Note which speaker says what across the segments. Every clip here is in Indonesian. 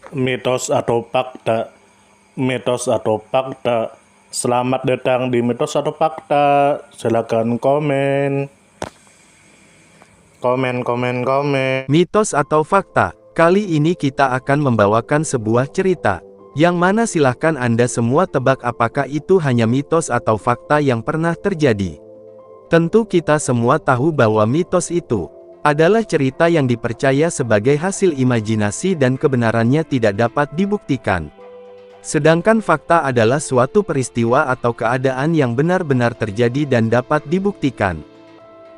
Speaker 1: Mitos atau fakta? Mitos atau fakta? Selamat datang di mitos atau fakta. Silakan komen. Komen.
Speaker 2: Mitos atau fakta? Kali ini kita akan membawakan sebuah cerita, yang mana silahkan Anda semua tebak apakah itu hanya mitos atau fakta yang pernah terjadi. Tentu kita semua tahu bahwa mitos itu adalah cerita yang dipercaya sebagai hasil imajinasi dan kebenarannya tidak dapat dibuktikan. Sedangkan fakta adalah suatu peristiwa atau keadaan yang benar-benar terjadi dan dapat dibuktikan.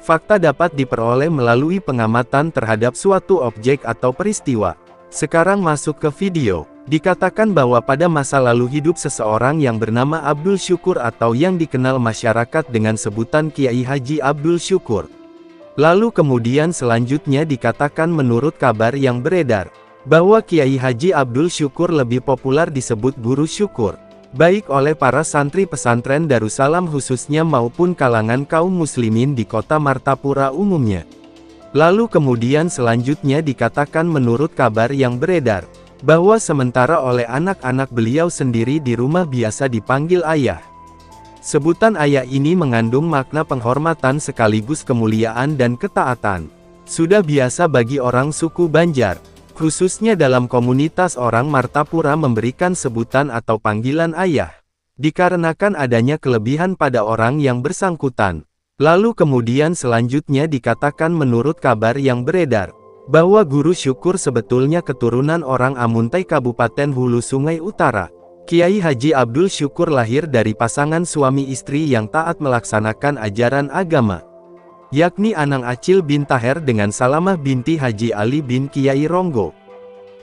Speaker 2: Fakta dapat diperoleh melalui pengamatan terhadap suatu objek atau peristiwa. Sekarang masuk ke video. Dikatakan bahwa pada masa lalu hidup seseorang yang bernama Abdul Syukur atau yang dikenal masyarakat dengan sebutan Kiai Haji Abdul Syukur. Lalu kemudian selanjutnya dikatakan menurut kabar yang beredar, bahwa Kiai Haji Abdul Syukur lebih populer disebut Guru Syukur, baik oleh para santri pesantren Darussalam khususnya maupun kalangan kaum muslimin di kota Martapura umumnya. Lalu kemudian selanjutnya dikatakan menurut kabar yang beredar, bahwa sementara oleh anak-anak beliau sendiri di rumah biasa dipanggil ayah. Sebutan ayah ini mengandung makna penghormatan sekaligus kemuliaan dan ketaatan. Sudah biasa bagi orang suku Banjar, khususnya dalam komunitas orang Martapura memberikan sebutan atau panggilan ayah, dikarenakan adanya kelebihan pada orang yang bersangkutan. Lalu kemudian selanjutnya dikatakan menurut kabar yang beredar, bahwa Guru Syukur sebetulnya keturunan orang Amuntai Kabupaten Hulu Sungai Utara. Kiai Haji Abdul Syukur lahir dari pasangan suami istri yang taat melaksanakan ajaran agama, yakni Anang Acil bin Taher dengan Salamah binti Haji Ali bin Kiai Ronggo.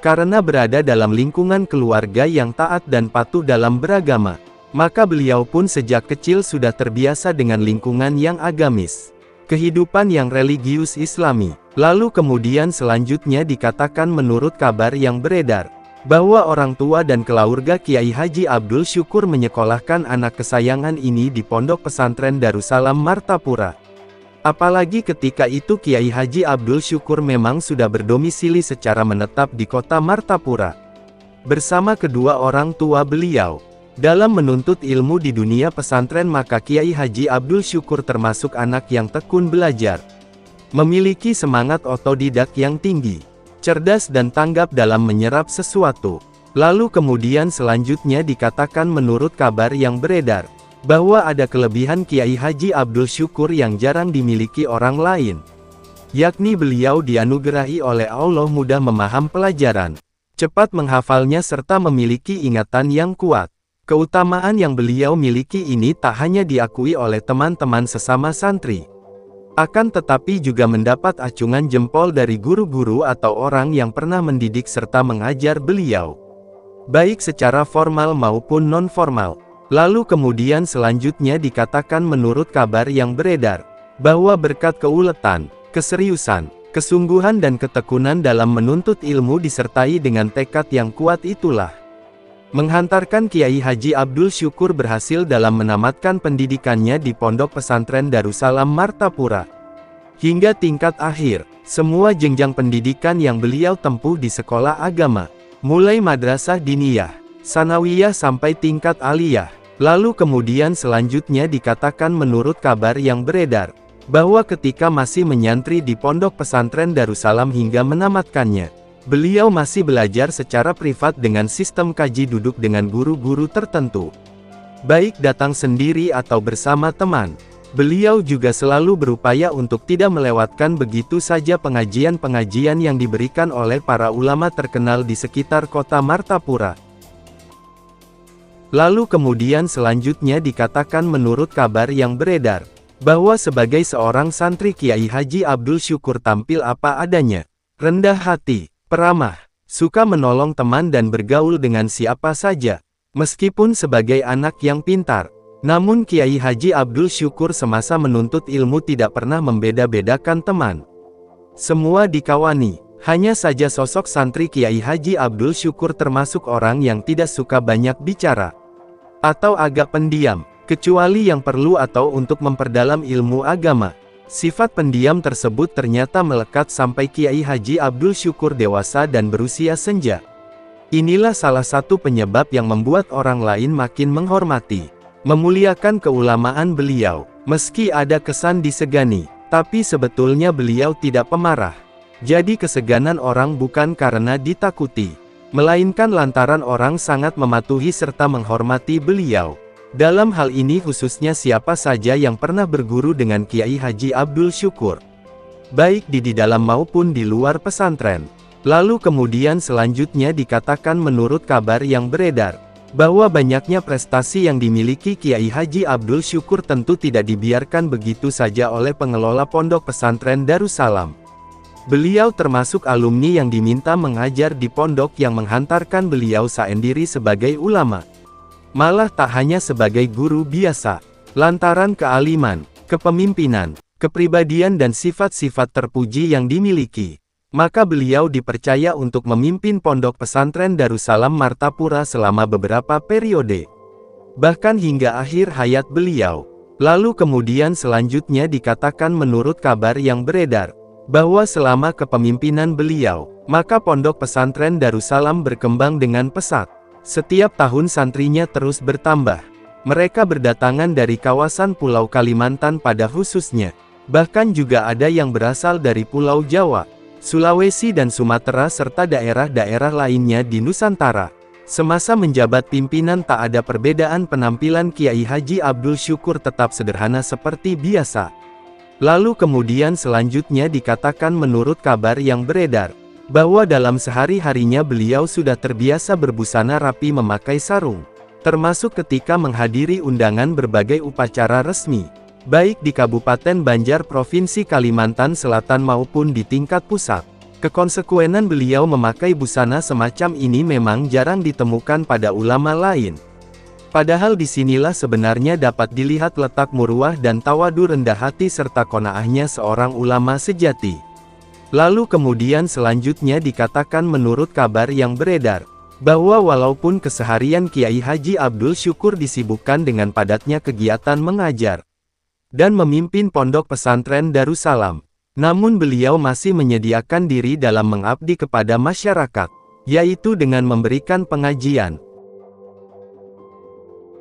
Speaker 2: Karena berada dalam lingkungan keluarga yang taat dan patuh dalam beragama, maka beliau pun sejak kecil sudah terbiasa dengan lingkungan yang agamis, kehidupan yang religius Islami. Lalu kemudian selanjutnya dikatakan menurut kabar yang beredar, bahwa orang tua dan keluarga Kiai Haji Abdul Syukur menyekolahkan anak kesayangan ini di pondok pesantren Darussalam Martapura. Apalagi ketika itu Kiai Haji Abdul Syukur memang sudah berdomisili secara menetap di kota Martapura bersama kedua orang tua beliau. Dalam menuntut ilmu di dunia pesantren maka Kiai Haji Abdul Syukur termasuk anak yang tekun belajar, memiliki semangat otodidak yang tinggi, cerdas dan tanggap dalam menyerap sesuatu. Lalu kemudian selanjutnya dikatakan menurut kabar yang beredar, bahwa ada kelebihan Kiai Haji Abdul Syukur yang jarang dimiliki orang lain, yakni beliau dianugerahi oleh Allah mudah memaham pelajaran, cepat menghafalnya serta memiliki ingatan yang kuat. Keutamaan yang beliau miliki ini tak hanya diakui oleh teman-teman sesama santri, akan tetapi juga mendapat acungan jempol dari guru-guru atau orang yang pernah mendidik serta mengajar beliau, baik secara formal maupun non-formal. Lalu kemudian selanjutnya dikatakan menurut kabar yang beredar, bahwa berkat keuletan, keseriusan, kesungguhan dan ketekunan dalam menuntut ilmu disertai dengan tekad yang kuat itulah menghantarkan Kiai Haji Abdul Syukur berhasil dalam menamatkan pendidikannya di pondok pesantren Darussalam Martapura. Hingga tingkat akhir, semua jenjang pendidikan yang beliau tempuh di sekolah agama, mulai madrasah diniyah, sanawiyah sampai tingkat aliyah. Lalu kemudian selanjutnya dikatakan menurut kabar yang beredar, bahwa ketika masih menyantri di pondok pesantren Darussalam hingga menamatkannya, beliau masih belajar secara privat dengan sistem kaji duduk dengan guru-guru tertentu, baik datang sendiri atau bersama teman. Beliau juga selalu berupaya untuk tidak melewatkan begitu saja pengajian-pengajian yang diberikan oleh para ulama terkenal di sekitar kota Martapura. Lalu kemudian selanjutnya dikatakan menurut kabar yang beredar, bahwa sebagai seorang santri Kiai Haji Abdul Syukur tampil apa adanya, rendah hati, peramah, suka menolong teman dan bergaul dengan siapa saja. Meskipun sebagai anak yang pintar, namun Kiai Haji Abdul Syukur semasa menuntut ilmu tidak pernah membeda-bedakan teman. Semua dikawani. Hanya saja sosok santri Kiai Haji Abdul Syukur termasuk orang yang tidak suka banyak bicara, atau agak pendiam, kecuali yang perlu atau untuk memperdalam ilmu agama. Sifat pendiam tersebut ternyata melekat sampai Kiai Haji Abdul Syukur dewasa dan berusia senja. Inilah salah satu penyebab yang membuat orang lain makin menghormati, memuliakan keulamaan beliau. Meski ada kesan disegani, tapi sebetulnya beliau tidak pemarah. Jadi keseganan orang bukan karena ditakuti, melainkan lantaran orang sangat mematuhi serta menghormati beliau. Dalam hal ini khususnya siapa saja yang pernah berguru dengan Kiai Haji Abdul Syukur, baik di dalam maupun di luar pesantren. Lalu kemudian selanjutnya dikatakan menurut kabar yang beredar, bahwa banyaknya prestasi yang dimiliki Kiai Haji Abdul Syukur tentu tidak dibiarkan begitu saja oleh pengelola pondok pesantren Darussalam. Beliau termasuk alumni yang diminta mengajar di pondok yang menghantarkan beliau sendiri sebagai ulama. Malah tak hanya sebagai guru biasa, lantaran kealiman, kepemimpinan, kepribadian dan sifat-sifat terpuji yang dimiliki, maka beliau dipercaya untuk memimpin pondok pesantren Darussalam Martapura selama beberapa periode, bahkan hingga akhir hayat beliau. Lalu kemudian selanjutnya dikatakan menurut kabar yang beredar, bahwa selama kepemimpinan beliau, maka pondok pesantren Darussalam berkembang dengan pesat. Setiap tahun santrinya terus bertambah. Mereka berdatangan dari kawasan Pulau Kalimantan pada khususnya, bahkan juga ada yang berasal dari Pulau Jawa, Sulawesi dan Sumatera serta daerah-daerah lainnya di Nusantara. Semasa menjabat pimpinan tak ada perbedaan penampilan Kiai Haji Abdul Syukur tetap sederhana seperti biasa. Lalu kemudian selanjutnya dikatakan menurut kabar yang beredar, bahwa dalam sehari-harinya beliau sudah terbiasa berbusana rapi memakai sarung, termasuk ketika menghadiri undangan berbagai upacara resmi, baik di Kabupaten Banjar Provinsi Kalimantan Selatan maupun di tingkat pusat. Kekonsekuenan beliau memakai busana semacam ini memang jarang ditemukan pada ulama lain. Padahal disinilah sebenarnya dapat dilihat letak muruah dan tawadu rendah hati serta qanaahnya seorang ulama sejati. Lalu kemudian selanjutnya dikatakan menurut kabar yang beredar, bahwa walaupun keseharian Kiai Haji Abdul Syukur disibukkan dengan padatnya kegiatan mengajar dan memimpin pondok pesantren Darussalam, namun beliau masih menyediakan diri dalam mengabdi kepada masyarakat, yaitu dengan memberikan pengajian,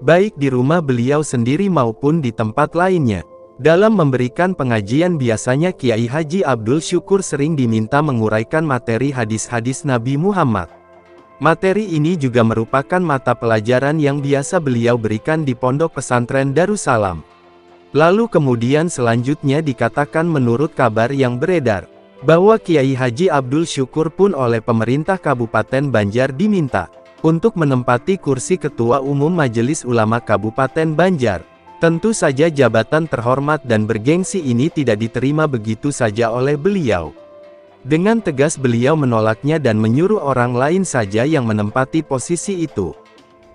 Speaker 2: baik di rumah beliau sendiri maupun di tempat lainnya. Dalam memberikan pengajian biasanya Kiai Haji Abdul Syukur sering diminta menguraikan materi hadis-hadis Nabi Muhammad. Materi ini juga merupakan mata pelajaran yang biasa beliau berikan di pondok pesantren Darussalam. Lalu kemudian selanjutnya dikatakan menurut kabar yang beredar, bahwa Kiai Haji Abdul Syukur pun oleh pemerintah Kabupaten Banjar diminta untuk menempati kursi Ketua Umum Majelis Ulama Kabupaten Banjar. Tentu saja jabatan terhormat dan bergengsi ini tidak diterima begitu saja oleh beliau. Dengan tegas beliau menolaknya dan menyuruh orang lain saja yang menempati posisi itu.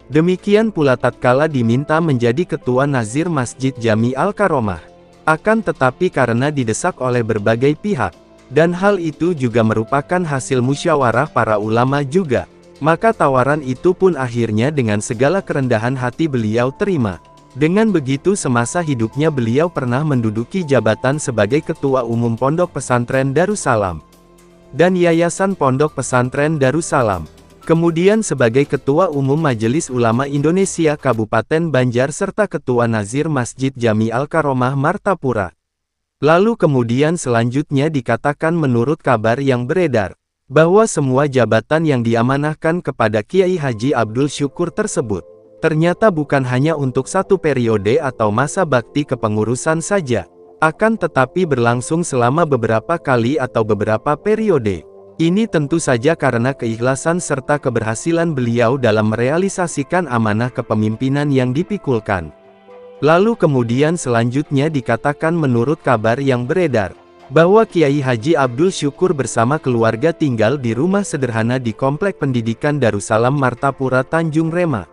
Speaker 2: Demikian pula tatkala diminta menjadi Ketua Nazir Masjid Jami Al-Karomah. Akan tetapi karena didesak oleh berbagai pihak, dan hal itu juga merupakan hasil musyawarah para ulama juga, maka tawaran itu pun akhirnya dengan segala kerendahan hati beliau terima. Dengan begitu semasa hidupnya beliau pernah menduduki jabatan sebagai Ketua Umum Pondok Pesantren Darussalam dan Yayasan Pondok Pesantren Darussalam, kemudian sebagai Ketua Umum Majelis Ulama Indonesia Kabupaten Banjar serta Ketua Nazir Masjid Jami Al-Karomah Martapura. Lalu kemudian selanjutnya dikatakan menurut kabar yang beredar, bahwa semua jabatan yang diamanahkan kepada Kiai Haji Abdul Syukur tersebut ternyata bukan hanya untuk satu periode atau masa bakti kepengurusan saja, akan tetapi berlangsung selama beberapa kali atau beberapa periode. Ini tentu saja karena keikhlasan serta keberhasilan beliau dalam merealisasikan amanah kepemimpinan yang dipikulkan. Lalu kemudian selanjutnya dikatakan menurut kabar yang beredar, bahwa Kiai Haji Abdul Syukur bersama keluarga tinggal di rumah sederhana di Komplek Pendidikan Darussalam Martapura Tanjung Rema,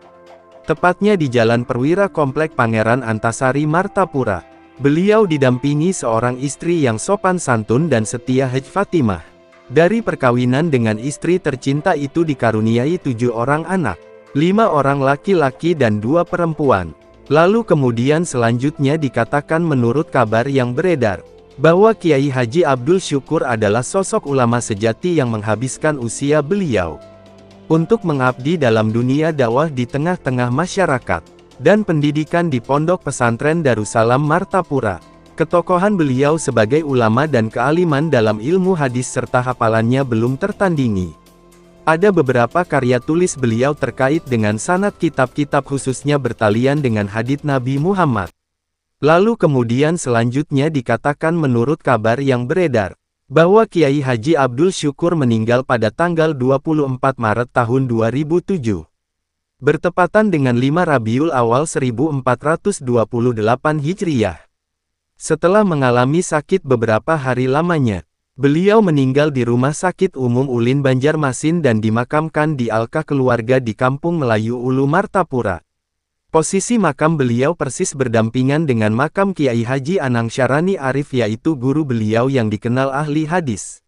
Speaker 2: tepatnya di Jalan Perwira Komplek Pangeran Antasari Martapura. Beliau didampingi seorang istri yang sopan santun dan setia, Haj Fatimah. Dari perkawinan dengan istri tercinta itu dikaruniai 7 orang anak, 5 orang laki-laki dan 2 perempuan. Lalu kemudian selanjutnya dikatakan menurut kabar yang beredar, bahwa Kiai Haji Abdul Syukur adalah sosok ulama sejati yang menghabiskan usia beliau untuk mengabdi dalam dunia dakwah di tengah-tengah masyarakat dan pendidikan di Pondok Pesantren Darussalam Martapura. Ketokohan beliau sebagai ulama dan kealiman dalam ilmu hadis serta hafalannya belum tertandingi. Ada beberapa karya tulis beliau terkait dengan sanad kitab-kitab khususnya bertalian dengan hadits Nabi Muhammad. Lalu kemudian selanjutnya dikatakan menurut kabar yang beredar, bahwa Kiai Haji Abdul Syukur meninggal pada tanggal 24 Maret tahun 2007. Bertepatan dengan 5 Rabiul Awal 1428 Hijriah. Setelah mengalami sakit beberapa hari lamanya, beliau meninggal di Rumah Sakit Umum Ulin Banjarmasin dan dimakamkan di Alkah keluarga di Kampung Melayu Ulu Martapura. Posisi makam beliau persis berdampingan dengan makam Kiai Haji Anang Syarani Arif yaitu guru beliau yang dikenal ahli hadis.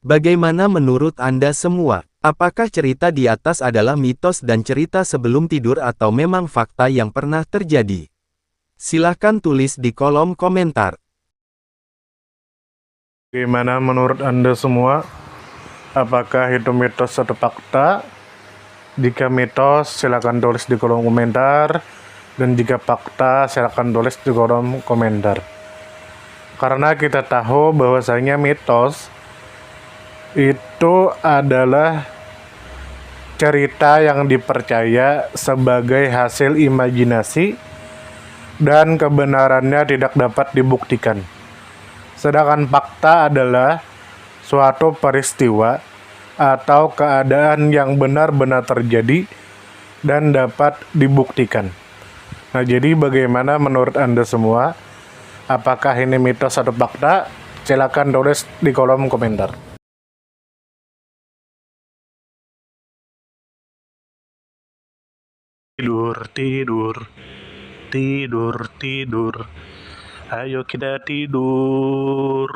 Speaker 2: Bagaimana menurut Anda semua? Apakah cerita di atas adalah mitos dan cerita sebelum tidur atau memang fakta yang pernah terjadi? Silahkan tulis di kolom komentar.
Speaker 1: Bagaimana menurut Anda semua? Apakah itu mitos atau fakta? Jika mitos, silakan tulis di kolom komentar. Dan jika fakta, silakan tulis di kolom komentar. Karena kita tahu bahwasanya mitos itu adalah cerita yang dipercaya sebagai hasil imajinasi dan kebenarannya tidak dapat dibuktikan. Sedangkan fakta adalah suatu peristiwa atau keadaan yang benar-benar terjadi dan dapat dibuktikan. Nah, jadi bagaimana menurut Anda semua? Apakah ini mitos atau fakta? Silakan tulis di kolom komentar. Tidur, tidur, tidur, tidur. Ayo kita tidur.